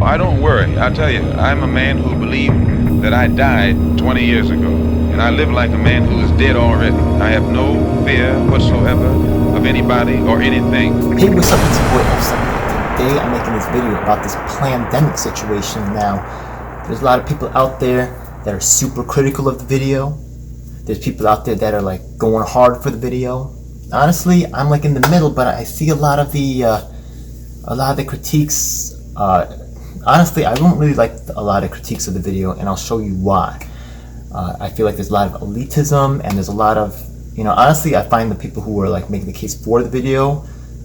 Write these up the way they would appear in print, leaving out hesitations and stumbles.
I don't worry. I tell you, I'm a man who believed that I died 20 years ago. And I live like a man who is dead already. I have no fear whatsoever of anybody or anything. Hey, what's up? It's your boy F. Today I'm making this video about this pandemic situation. Now, there's a lot of people out there that are super critical of the video. There's people out there that are like going hard for the video. Honestly, I'm like in the middle, but I see a lot of the critiques. Honestly, I don't really like a lot of critiques of the video, and I'll show you why. I feel like there's a lot of elitism, and there's a lot of, honestly, I find the people who are like making the case for the video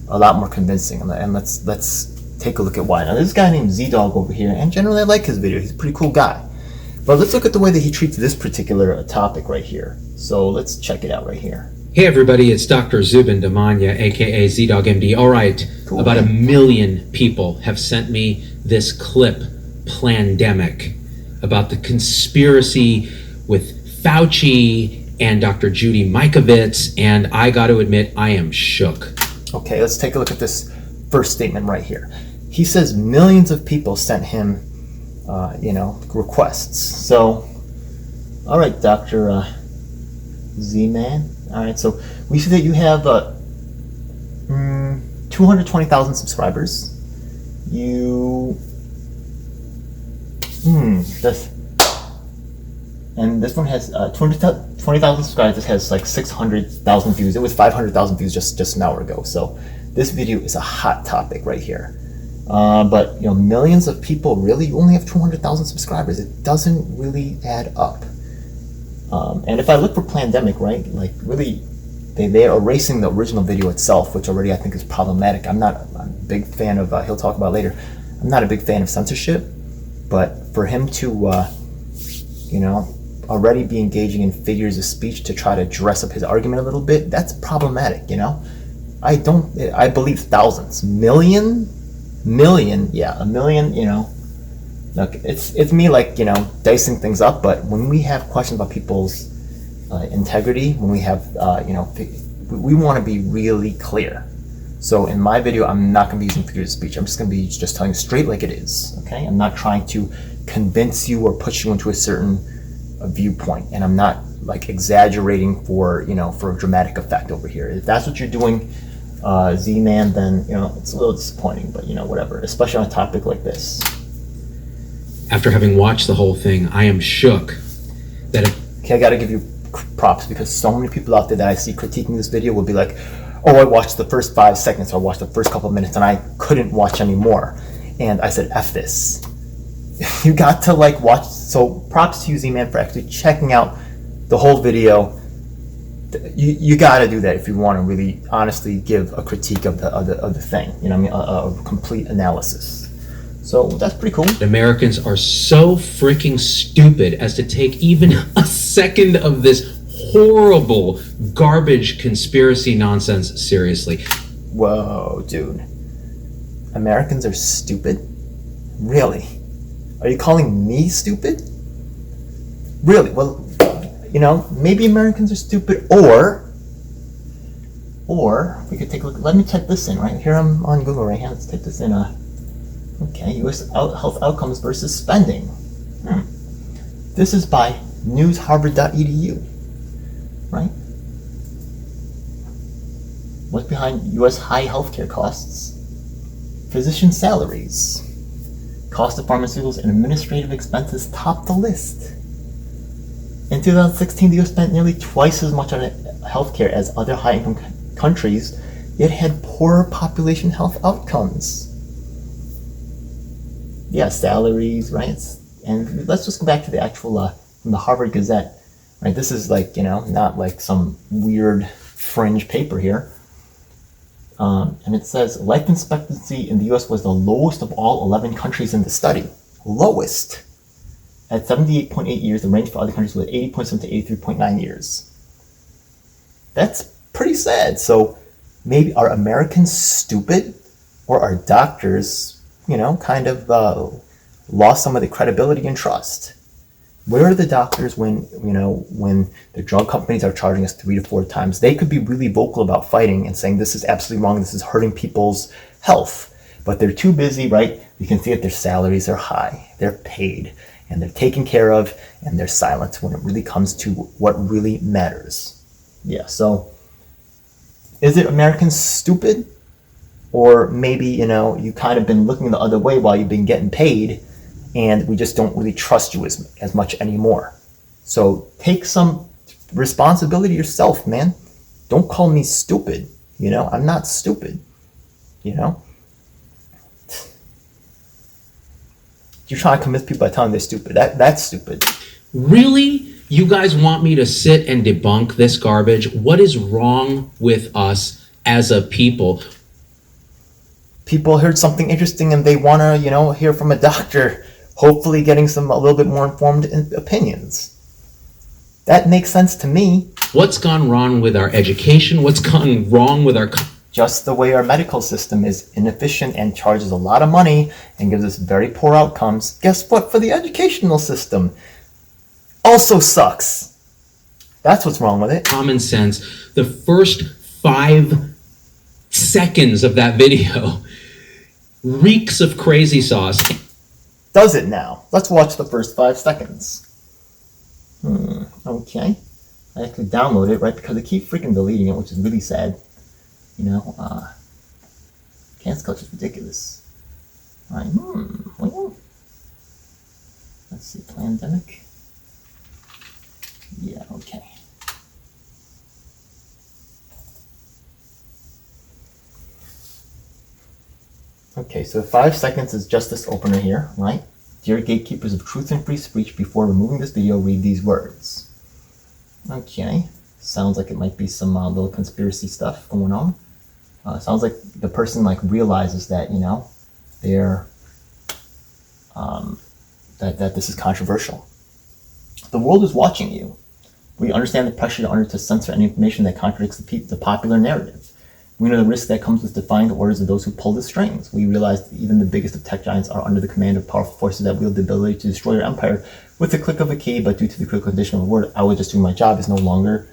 a lot more convincing. And let's take a look at why. Now, there's this guy named ZDOGG over here, and generally I like his video. He's a pretty cool guy. But let's look at the way that he treats this particular topic right here. So let's check it out right here. Hey everybody, it's Dr. Zubin Damania, aka ZDOGG MD. All right, cool, about 1 million people have sent me this clip, Plandemic, about the conspiracy with Fauci and Dr. Judy Mikovits, and I got to admit, I am shook. Okay, let's take a look at this first statement right here. He says millions of people sent him, requests. So, all right, Dr. Z-Man. All right, so we see that you have 220,000 subscribers. And this one has 220,000 subscribers. This has like 600,000 views. It was 500,000 views just an hour ago. So this video is a hot topic right here. But millions of people, really, you only have 200,000 subscribers. It doesn't really add up. And if I look for Plandemic, right, like really, they are erasing the original video itself, which already I think is problematic. I'm a big fan of, he'll talk about later, I'm not a big fan of censorship, but for him to, already be engaging in figures of speech to try to dress up his argument a little bit, that's problematic, I believe thousands. Million, yeah, a million, look, it's me like, dicing things up, but when we have questions about people's integrity, when we have, we want to be really clear. So in my video, I'm not going to be using figures of speech. I'm just going to be just telling you straight like it is, okay? I'm not trying to convince you or push you into a certain viewpoint, and I'm not like exaggerating for, for a dramatic effect over here. If that's what you're doing, Z-Man, then, it's a little disappointing, but, whatever, especially on a topic like this. After having watched the whole thing, I am shook that Okay, I gotta give you props, because so many people out there that I see critiquing this video will be like, oh, I watched the first 5 seconds, or I watched the first couple of minutes, and I couldn't watch anymore. And I said, F this. You got to like watch. So props to you, Z-Man, for actually checking out the whole video. You got to do that if you want to really honestly give a critique of the thing. A complete analysis. So that's pretty cool. Americans are so freaking stupid as to take even a second of this horrible garbage conspiracy nonsense seriously. Whoa, dude. Americans are stupid? Really? Are you calling me stupid? Really? Well, maybe Americans are stupid, or we could take a look. Let me check this in right here. I'm on Google right here. Let's take this in. Okay, U.S. health outcomes versus spending. This is by newsharvard.edu, right? What's behind U.S. high healthcare costs? Physician salaries. Cost of pharmaceuticals and administrative expenses top the list. In 2016, the U.S. spent nearly twice as much on healthcare as other high-income countries, yet had poorer population health outcomes. Yeah, salaries, right? And let's just go back to the actual, from the Harvard Gazette, right? This is like, not like some weird fringe paper here. And it says life expectancy in the U.S. was the lowest of all 11 countries in the study. Lowest. At 78.8 years, the range for other countries was 80.7 to 83.9 years. That's pretty sad. So maybe are Americans stupid, or are doctors, kind of lost some of the credibility and trust? Where are the doctors when the drug companies are charging us 3 to 4 times? They could be really vocal about fighting and saying this is absolutely wrong, this is hurting people's health. But they're too busy, right, You can see that their salaries are high, they're paid, and they're taken care of, and they're silent when it really comes to what really matters. Yeah, so is it Americans stupid? Or maybe, you kind of been looking the other way while you've been getting paid, and we just don't really trust you as much anymore. So take some responsibility yourself, man. Don't call me stupid. I'm not stupid. You're trying to convince people by telling them they're stupid. That's stupid. Really? You guys want me to sit and debunk this garbage? What is wrong with us as a people? People heard something interesting and they want to, hear from a doctor, hopefully getting a little bit more informed opinions. That makes sense to me. What's gone wrong with our education? What's gone wrong with our... Just the way our medical system is inefficient and charges a lot of money and gives us very poor outcomes. Guess what? For the educational system, also sucks. That's what's wrong with it. Common sense. The first 5 seconds of that video reeks of crazy sauce. Does it now? Let's watch the first 5 seconds. Okay. I actually download it, right? Because they keep freaking deleting it, which is really sad. Cancel culture is ridiculous. Alright, well, let's see, Plandemic. Yeah, okay. Okay, so 5 seconds is just this opener here, right? Dear gatekeepers of truth and free speech, before removing this video, read these words. Okay, sounds like it might be some little conspiracy stuff going on. Sounds like the person realizes that, they're, that this is controversial. The world is watching you. We understand the pressure you're under to censor any information that contradicts the popular narrative. We know the risk that comes with defying the orders of those who pull the strings. We realize that even the biggest of tech giants are under the command of powerful forces that wield the ability to destroy your empire with the click of a key, but due to the critical condition of the word, I was just doing my job, is no longer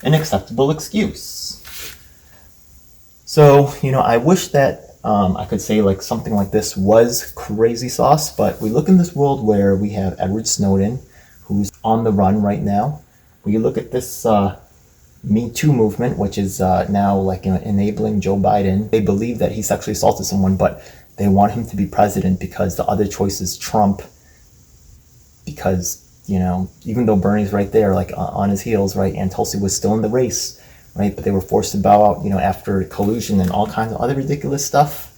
an acceptable excuse. So, I wish that I could say something like this was crazy sauce, but we look in this world where we have Edward Snowden, who's on the run right now. We look at this Me Too movement, which is now enabling Joe Biden. They believe that he sexually assaulted someone, but they want him to be president because the other choice is Trump. Because, even though Bernie's right there, on his heels, right, and Tulsi was still in the race, right, but they were forced to bow out, after collusion and all kinds of other ridiculous stuff.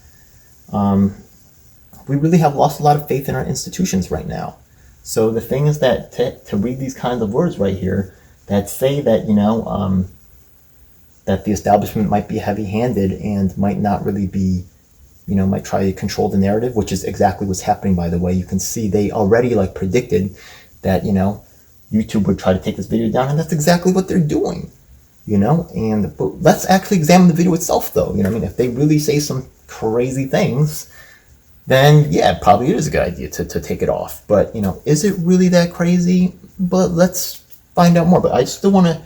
We really have lost a lot of faith in our institutions right now. So the thing is that to read these kinds of words right here that say that, that the establishment might be heavy-handed and might not really be, might try to control the narrative, which is exactly what's happening, by the way. You can see they already predicted that, YouTube would try to take this video down, and that's exactly what they're doing, but let's actually examine the video itself, though. If they really say some crazy things, then yeah, it probably is a good idea to take it off. But, is it really that crazy? But let's find out more. But I still want to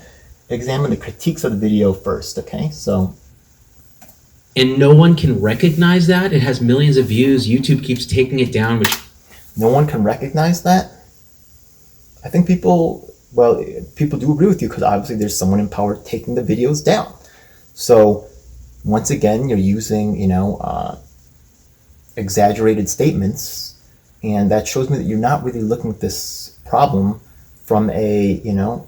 examine the critiques of the video first, okay? So. And no one can recognize that? It has millions of views. YouTube keeps taking it down. No one can recognize that? I think people do agree with you, because obviously there's someone in power taking the videos down. So once again, you're using, exaggerated statements, and that shows me that you're not really looking at this problem from a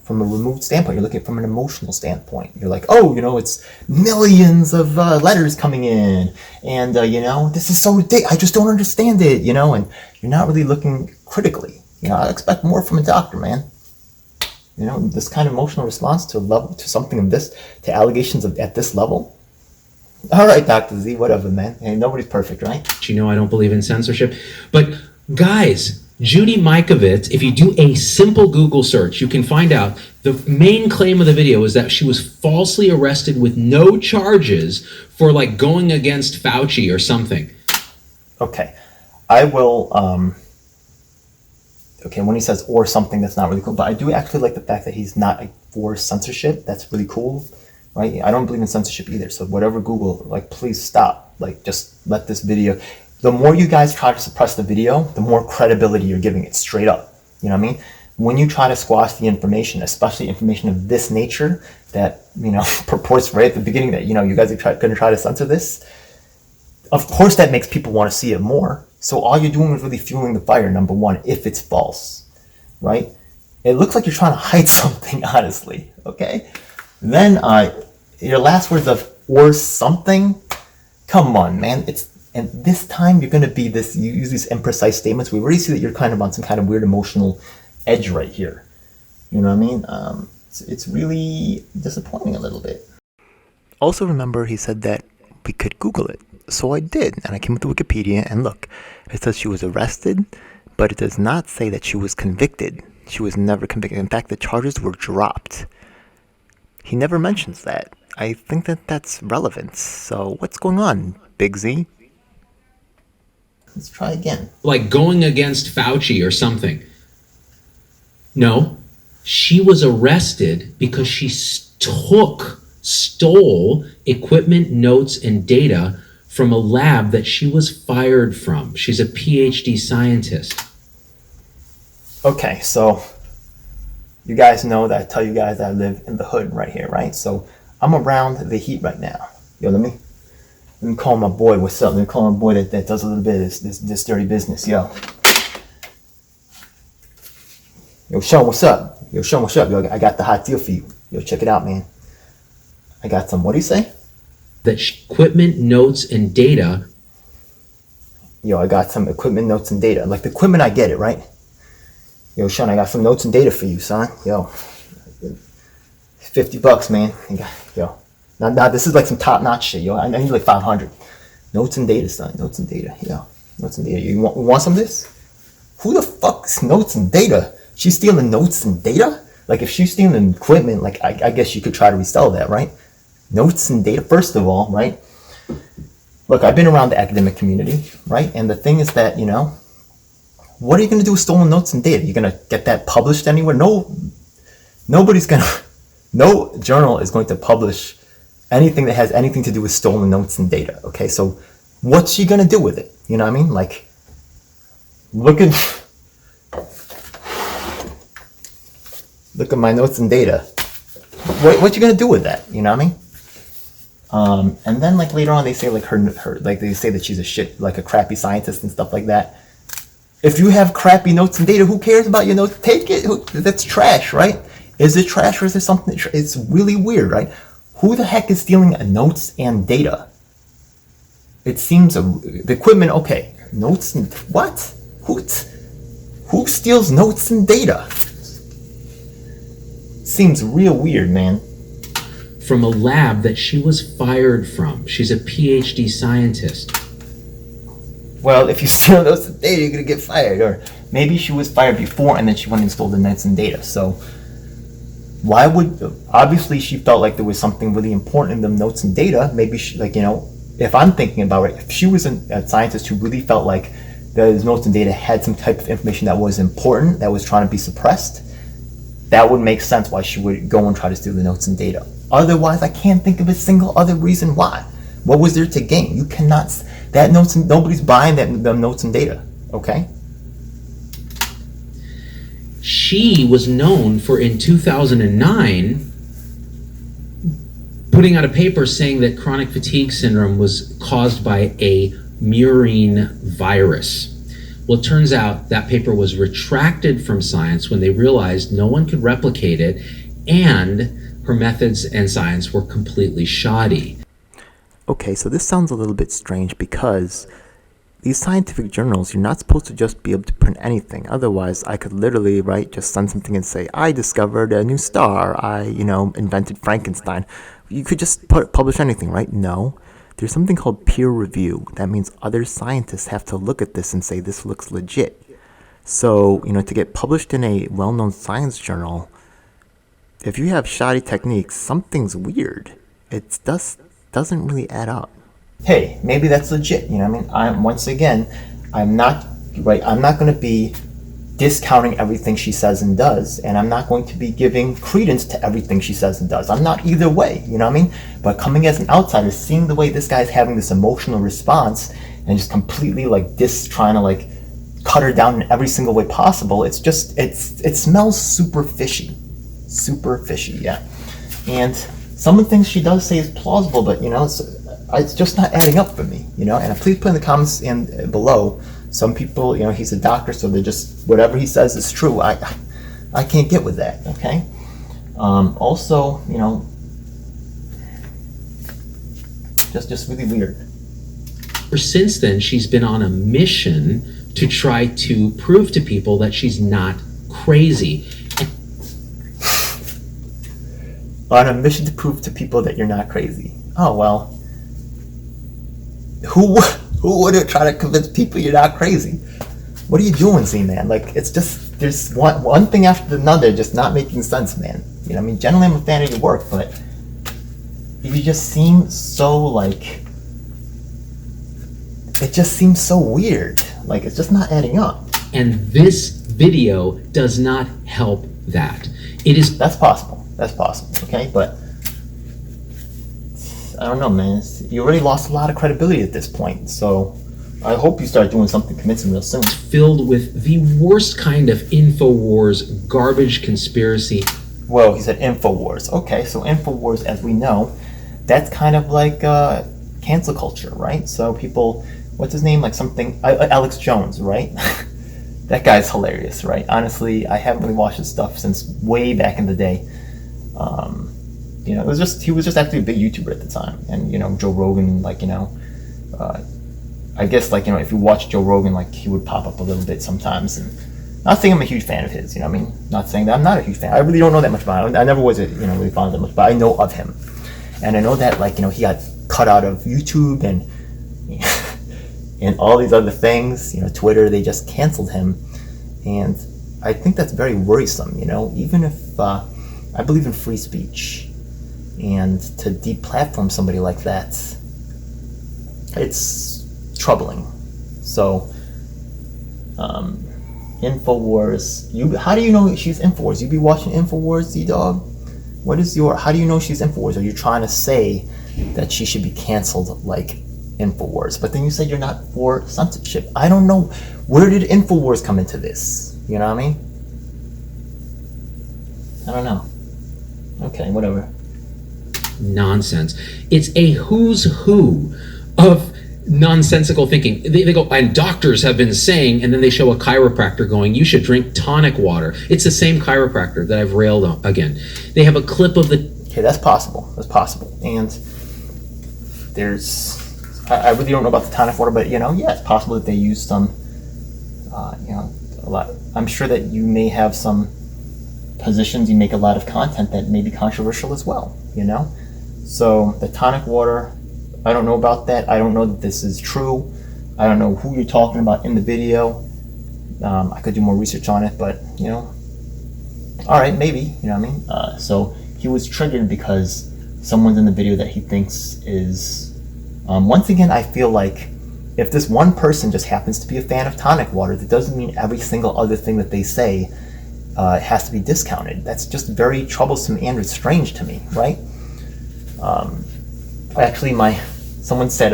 removed standpoint. You're looking at it from an emotional standpoint. You're like, oh, it's millions of letters coming in, and this is so ridiculous. I just don't understand it, and you're not really looking critically. I expect more from a doctor, man. This kind of emotional response to something of this, to allegations at this level. All right, Dr. Z, whatever, man. Hey, nobody's perfect, right? I don't believe in censorship. But guys, Judy Mikovits, if you do a simple Google search, you can find out the main claim of the video is that she was falsely arrested with no charges for going against Fauci or something. Okay. I will, okay, when he says or something, that's not really cool, but I do actually like the fact that he's not for censorship. That's really cool, right? I don't believe in censorship either. So whatever Google, please stop. Just let this video, the more you guys try to suppress the video, the more credibility you're giving it, straight up. You know what I mean? When you try to squash the information, especially information of this nature that, purports right at the beginning that, you guys are going to try to censor this, of course that makes people want to see it more. So all you're doing is really fueling the fire, number one, if it's false, right? It looks like you're trying to hide something, honestly, okay? Then your last words of or something, come on, man. And this time you're going to be you use these imprecise statements. We already see that you're kind of on some kind of weird emotional edge right here. You know what I mean? It's really disappointing a little bit. Also remember he said that we could Google it. So I did, and I came up to Wikipedia, and look, it says she was arrested, but it does not say that she was convicted. She was never convicted. In fact, the charges were dropped. He never mentions that. I think that that's relevant. So what's going on, Big Z? Let's try again. Like going against Fauci or something. No, she was arrested because she stole equipment, notes, and data from a lab that she was fired from. She's a PhD scientist. Okay, so you guys know that I tell you guys that I live in the hood right here, right? So I'm around the heat right now. Yo, let me call my boy. What's up? Let me call my boy that does a little bit of this dirty business. Yo, Sean, what's up? Yo, I got the hot deal for you. Yo, check it out, man. I got some, what do you say? That equipment, notes, and data. Yo, I got some equipment, notes, and data. Like the equipment, I get it, right? Yo, Sean, I got some notes and data for you, son. Yo, $50, man. Yo, now this is like some top-notch shit, yo. I need like 500. Notes and data, son. Notes and data. Yo, notes and data. You want some of this? Who the fuck's notes and data? She's stealing notes and data? Like if she's stealing equipment, like I guess you could try to resell that, right? Notes and data, first of all, right? Look, I've been around the academic community, right? And the thing is that, what are you going to do with stolen notes and data? You're going to get that published anywhere? No journal is going to publish anything that has anything to do with stolen notes and data, okay? So what's she going to do with it? You know what I mean? Like, look at my notes and data. What you going to do with that? You know what I mean? And then like later on they say like her like they say that she's a crappy scientist and stuff like that. If you have crappy notes and data, who cares about your notes? Take it. That's trash, right? Is it trash or is it something? It's really weird, right? Who the heck is stealing notes and data? It seems the equipment, okay. Notes and what? Who steals notes and data? Seems real weird, man. From a lab that she was fired from. She's a PhD scientist. Well, if you steal notes and data, you're going to get fired. Or maybe she was fired before and then she went and stole the notes and data. So why would, obviously she felt like there was something really important in the notes and data. Maybe she, if I'm thinking about it, if she was a scientist who really felt like those notes and data had some type of information that was important, that was trying to be suppressed, that would make sense why she would go and try to steal the notes and data. Otherwise, I can't think of a single other reason why. What was there to gain? You cannot, nobody's buying the notes and data, okay? She was known for, in 2009, putting out a paper saying that chronic fatigue syndrome was caused by a murine virus. Well, it turns out that paper was retracted from Science when they realized no one could replicate it and her methods and science were completely shoddy. Okay, so this sounds a little bit strange because these scientific journals, you're not supposed to just be able to print anything. Otherwise, I could literally, just send something and say, I discovered a new star. I, invented Frankenstein. You could just publish anything, right? No. There's something called peer review. That means other scientists have to look at this and say, this looks legit. So, to get published in a well-known science journal, if you have shoddy techniques, something's weird. It doesn't really add up. Hey, maybe that's legit. You know what I mean? I'm not going to be discounting everything she says and does, and I'm not going to be giving credence to everything she says and does. I'm not either way, you know what I mean? But coming as an outsider, seeing the way this guy's having this emotional response, and just completely like trying to like cut her down in every single way possible. It's just it smells super fishy, yeah. And some of the things she does say is plausible, but it's just not adding up for me, And please put in the comments below. Some people, he's a doctor, so they're just whatever he says is true. I can't get with that. Okay. Also, just really weird. Since then, she's been on a mission to try to prove to people that she's not crazy. On a mission to prove to people that you're not crazy. Oh, well, who wouldn't try to convince people you're not crazy? What are you doing, Z-Man? Like, it's just, there's one thing after another just not making sense, man. Generally I'm a fan of your work, but you just seem so, like, it just seems so weird. Like, it's just not adding up. And this video does not help that. That's possible, okay? But I don't know, man. You already lost a lot of credibility at this point, so I hope you start doing something convincing real soon. Filled with the worst kind of InfoWars garbage conspiracy. Whoa, he said InfoWars. Okay, so InfoWars, as we know, that's kind of like cancel culture, right? So people, what's his name? Like something, Alex Jones, right? That guy's hilarious, right? Honestly, I haven't really watched his stuff since way back in the day. He was just actually a big YouTuber at the time, and Joe Rogan, like I guess like if you watch Joe Rogan, like he would pop up a little bit sometimes, and not saying I'm a huge fan of his, not saying that I'm not a huge fan. I really don't know that much about him. I never was really fond of him much, but I know of him, and I know that like he got cut out of YouTube and and all these other things, Twitter, they just canceled him, and I think that's very worrisome. Even if I believe in free speech, and to deplatform somebody like that, it's troubling. So, InfoWars. How do you know she's InfoWars? You be watching InfoWars, ZDOGG? How do you know she's InfoWars? Are you trying to say that she should be canceled like InfoWars? But then you said you're not for censorship. I don't know. Where did InfoWars come into this? You know what I mean? I don't know. Okay, whatever. Nonsense. It's a who's who of nonsensical thinking. They go, and doctors have been saying, and then they show a chiropractor going, you should drink tonic water. It's the same chiropractor that I've railed on again. They have a clip of the... Okay, that's possible. And I really don't know about the tonic water, but yeah, it's possible that they use some, a lot. I'm sure that you may have some positions, you make a lot of content that may be controversial as well, So the tonic water, I don't know about that. I don't know that this is true. I don't know who you're talking about in the video. I could do more research on it, but all right, maybe, so he was triggered because someone's in the video that he thinks is, once again, I feel like if this one person just happens to be a fan of tonic water, that doesn't mean every single other thing that they say has to be discounted. That's just very troublesome and strange to me, right? Actually, someone said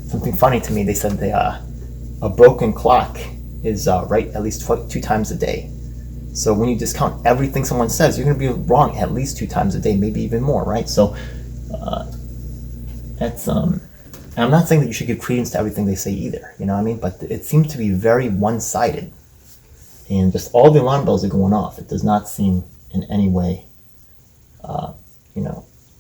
something funny to me. They said a broken clock is right at least 2 times a day. So when you discount everything someone says, you're going to be wrong at least 2 times a day, maybe even more, right? So that's and I'm not saying that you should give credence to everything they say either, But it seems to be very one-sided, and just all the alarm bells are going off. It does not seem in any way,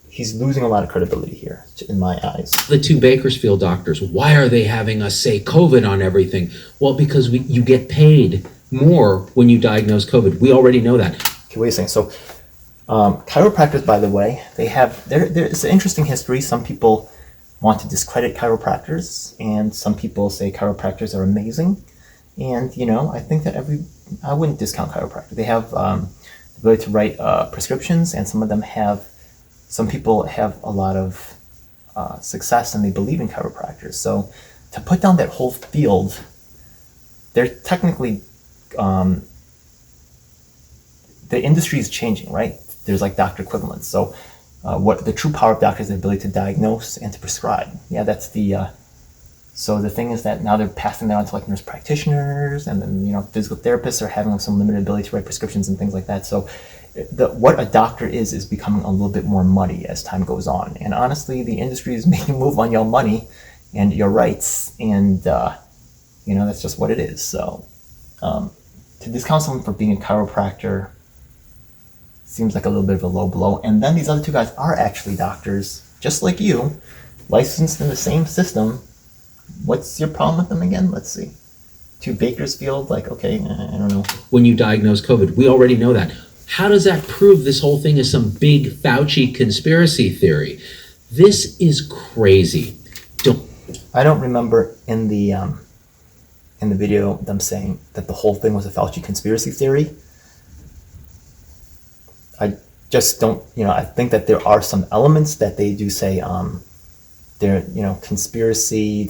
he's losing a lot of credibility here, in my eyes. The 2 Bakersfield doctors, why are they having us say COVID on everything? Well, because you get paid more when you diagnose COVID. We already know that. Okay, wait a second. So, chiropractors, by the way, it's an interesting history. Some people want to discredit chiropractors, and some people say chiropractors are amazing. And, I think that I wouldn't discount chiropractors. They have the ability to write prescriptions, and some people have a lot of success, and they believe in chiropractors. So to put down that whole field, they're technically, the industry is changing, right? There's like doctor equivalents. So what the true power of doctors is the ability to diagnose and to prescribe. Yeah, that's the So the thing is that now they're passing that on to like nurse practitioners, and then, you know, physical therapists are having like some limited ability to write prescriptions and things like that. So what a doctor is becoming a little bit more muddy as time goes on. And honestly, the industry is making a move on your money and your rights, and you know, that's just what it is. So to discount someone for being a chiropractor seems like a little bit of a low blow. And then these other two guys are actually doctors, just like you, licensed in the same system. What's your problem with them again? Let's see. To Bakersfield, like, okay, I don't know. When you diagnose COVID, we already know that. How does that prove this whole thing is some big Fauci conspiracy theory? This is crazy. I don't remember in the video them saying that the whole thing was a Fauci conspiracy theory. I just don't, you know, I think that there are some elements that they do say they're, you know, conspiracy.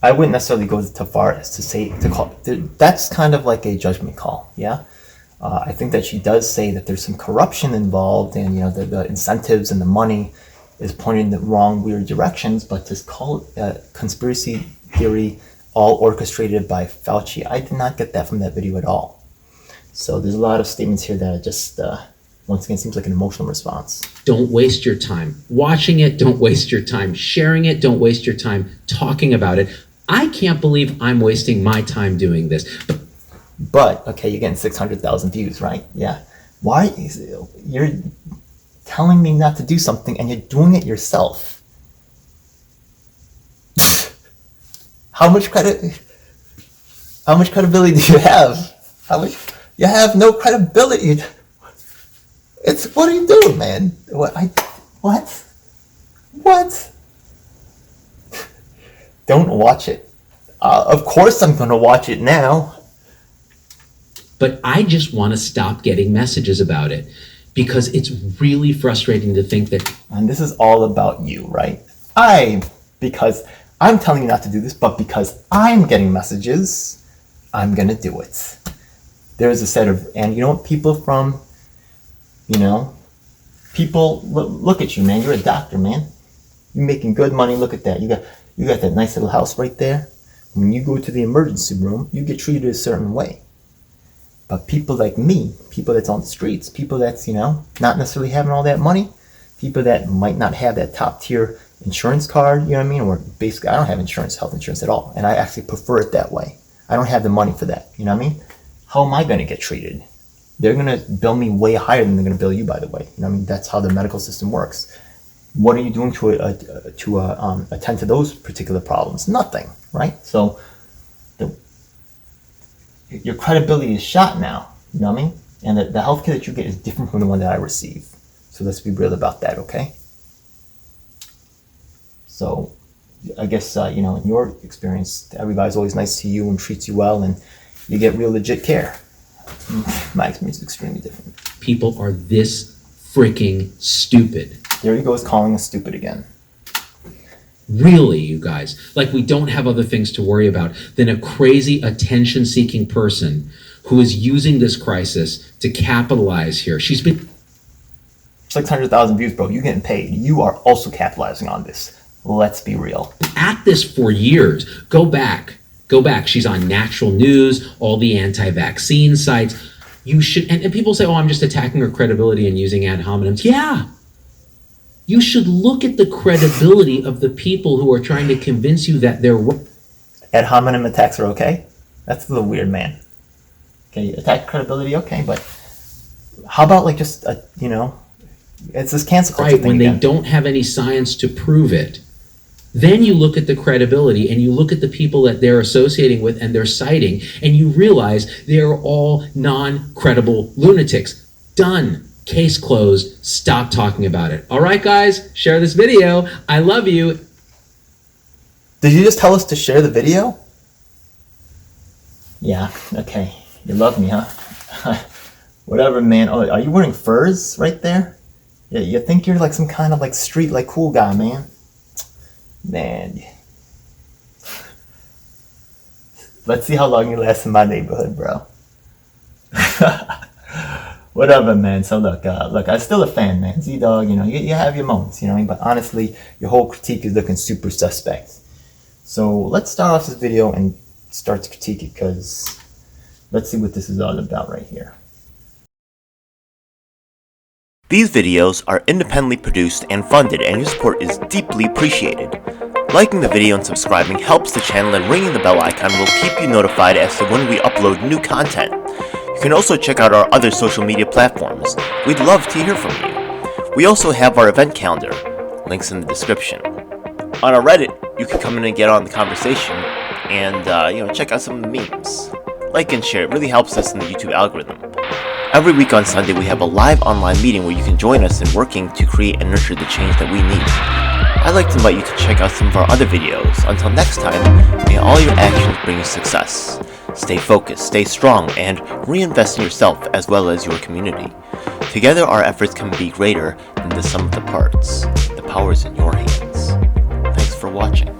I wouldn't necessarily go too far as to say, to call, that's kind of like a judgment call, yeah? I think that she does say that there's some corruption involved, and, you know, the incentives and the money is pointing in the wrong, weird directions, but to call it a conspiracy theory all orchestrated by Fauci, I did not get that from that video at all. So there's a lot of statements here that are just, once again, seems like an emotional response. Don't waste your time watching it. Don't waste your time sharing it. Don't waste your time talking about it. I can't believe I'm wasting my time doing this. But okay, you're getting 600,000 views, right? Yeah. Why is it, you're telling me not to do something and you're doing it yourself? How much credibility do you have? You have no credibility. It's, what are you doing, man? What? Don't watch it. Of course I'm going to watch it now. But I just want to stop getting messages about it, because it's really frustrating to think that. And this is all about you, right? Because I'm telling you not to do this, but because I'm getting messages, I'm going to do it. There's a set of, and you know what, people from, you know, people look at you, man. You're a doctor, man. You're making good money. Look at that. You got that nice little house right there. When you go to the emergency room, you get treated a certain way. But people like me, people that's on the streets, people that's, you know, not necessarily having all that money, people that might not have that top tier insurance card, you know what I mean? Or basically, I don't have health insurance at all. And I actually prefer it that way. I don't have the money for that. You know what I mean? How am I going to get treated? They're going to bill me way higher than they're going to bill you, by the way. You know what I mean? That's how the medical system works. What are you doing to attend to those particular problems? Nothing, right? So your credibility is shot now. You know what I mean? And the healthcare that you get is different from the one that I receive. So let's be real about that, okay? So I guess, you know, in your experience, everybody's always nice to you and treats you well, and you get real legit care. My experience is extremely different. People are this freaking stupid. There he goes, calling us stupid again. Really, you guys, like we don't have other things to worry about than a crazy attention-seeking person who is using this crisis to capitalize here. She's been 600,000 views, bro. You're getting paid. You are also capitalizing on this. Let's be real. At this for years. Go back. She's on Natural News, all the anti-vaccine sites. You should, and people say, oh, I'm just attacking her credibility and using ad hominems. Yeah. You should look at the credibility of the people who are trying to convince you that they're wrong. Ad hominem attacks are okay? That's a little weird, man. Okay, attack credibility, okay, but how about like just, you know, it's this cancel culture thing when again. they don't have any science to prove it. Then you look at the credibility and you look at the people that they're associating with and they're citing, and you realize they're all non-credible lunatics. Done. Case closed. Stop talking about it. All right, guys, share this video. I love you. Did you just tell us to share the video? Yeah, okay. You love me, huh? Whatever, man. Oh, are you wearing furs right there? Yeah, you think you're like some kind of like street, like cool guy, man. Man. Let's see how long you last in my neighborhood, bro. Whatever, man. So look, I'm still a fan, man. ZDOGG, you have your moments, you know what I mean? But honestly, your whole critique is looking super suspect. So let's start off this video and start to critique it, because let's see what this is all about right here. These videos are independently produced and funded, and your support is deeply appreciated. Liking the video and subscribing helps the channel, and ringing the bell icon will keep you notified as to when we upload new content. You can also check out our other social media platforms. We'd love to hear from you. We also have our event calendar, links in the description. On our Reddit, you can come in and get on the conversation and check out some of the memes. Like and share, it really helps us in the YouTube algorithm. Every week on Sunday, we have a live online meeting where you can join us in working to create and nurture the change that we need. I'd like to invite you to check out some of our other videos. Until next time, may all your actions bring you success. Stay focused, stay strong, and reinvest in yourself as well as your community. Together, our efforts can be greater than the sum of the parts. The power is in your hands. Thanks for watching.